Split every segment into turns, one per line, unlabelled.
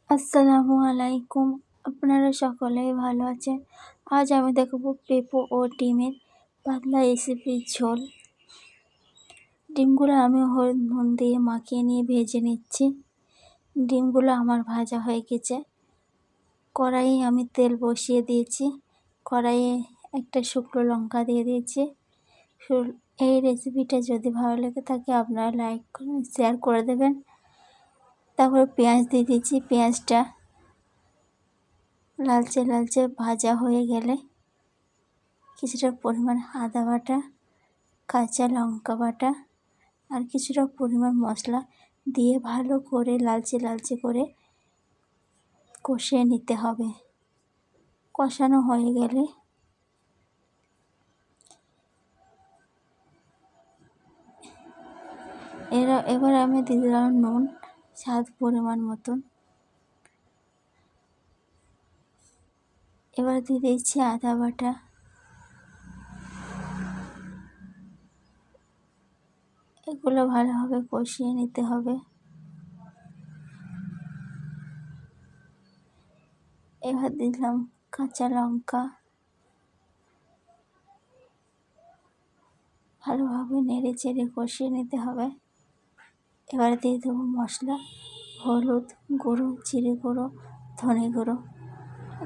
আসসালামু আলাইকুম। আপনারা সকলেই ভালো আছেন। আজ আমি দেখাবো পেঁপো ও ডিমের পাতলা রেসিপির ঝোল। ডিমগুলো আমি হলুদ নুন দিয়ে মাখিয়ে নিয়ে ভেজে নিচ্ছি। ডিমগুলো আমার ভাজা হয়ে গেছে। কড়াইয়ে আমি তেল বসিয়ে দিয়েছি। কড়াইয়ে একটা শুকনো লঙ্কা দিয়ে দিয়েছি। এই রেসিপিটা যদি ভালো লেগে থাকে আপনারা লাইক করুন, শেয়ার করে দেবেন। তারপরে পেঁয়াজ দিয়ে দিয়েছি। পেঁয়াজটা লালচে লালচে ভাজা হয়ে গেলে কিছুটা পরিমাণ আদা বাটা, কাঁচা লঙ্কা বাটা আর কিছুটা পরিমাণ মশলা দিয়ে ভালো করে লালচে লালচে করে কষিয়ে নিতে হবে। কষানো হয়ে গেলে এবার আমি দিয়ে দিলাম নুন স্বাদ পরিমাণ মতন। এবার দিয়ে দিচ্ছি আদা বাটা। এগুলো ভালোভাবে কষিয়ে নিতে হবে। এবার দিলাম কাঁচা লঙ্কা। ভালোভাবে নেড়ে চেড়ে কষিয়ে নিতে হবে। এবার দিয়ে দেবো মশলা, হলুদ গুঁড়ো, জিরে গুঁড়ো, ধনে গুঁড়ো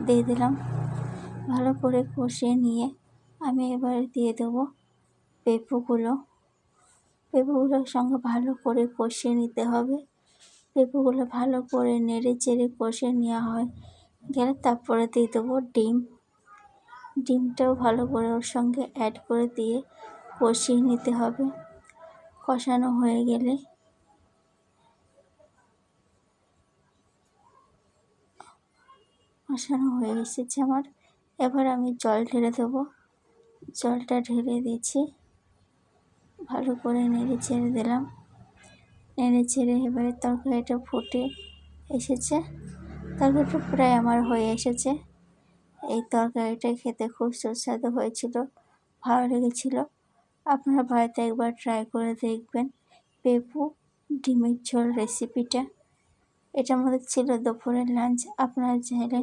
দিয়ে দিলাম। ভালো করে কষিয়ে নিয়ে আমি এবার দিয়ে দেবো পেঁপোগুলোর সঙ্গে ভালো করে কষিয়ে নিতে হবে। পেঁপোগুলো ভালো করে নেড়ে চেড়ে কষিয়ে নেওয়া হয় গেলে তারপরে দিয়ে দেবো ডিমটাও ভালো করে ওর সঙ্গে অ্যাড করে দিয়ে কষিয়ে নিতে হবে। কষানো হয়ে গেলে এসেছে আমার। এবার আমি জল ঢেলে দেবো। জলটা ঢেলে দিয়েছি। ভালো করে নেড়ে চেড়ে দিলাম। নেড়ে চেড়ে এবারে তরকারিটা ফুটে এসেছে। তরকারিটা প্রায় আমার হয়ে এসেছে। এই তরকারিটা খেতে খুব সুস্বাদু হয়েছিল, ভালো লেগেছিল। আপনারা বাড়িতে একবার ট্রাই করে দেখবেন পেঁপো ডিমের ঝোল রেসিপিটা। এটা আমাদের ছিল দুপুরের লাঞ্চ। আপনারা চাইলে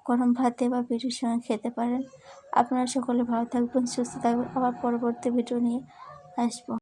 গরম ভাতে বা পিঠের সঙ্গে খেতে পারেন। আপনারা সকলে ভালো থাকবেন, সুস্থ থাকবেন। আবার পরবর্তী ভিডিও নিয়ে আসবো।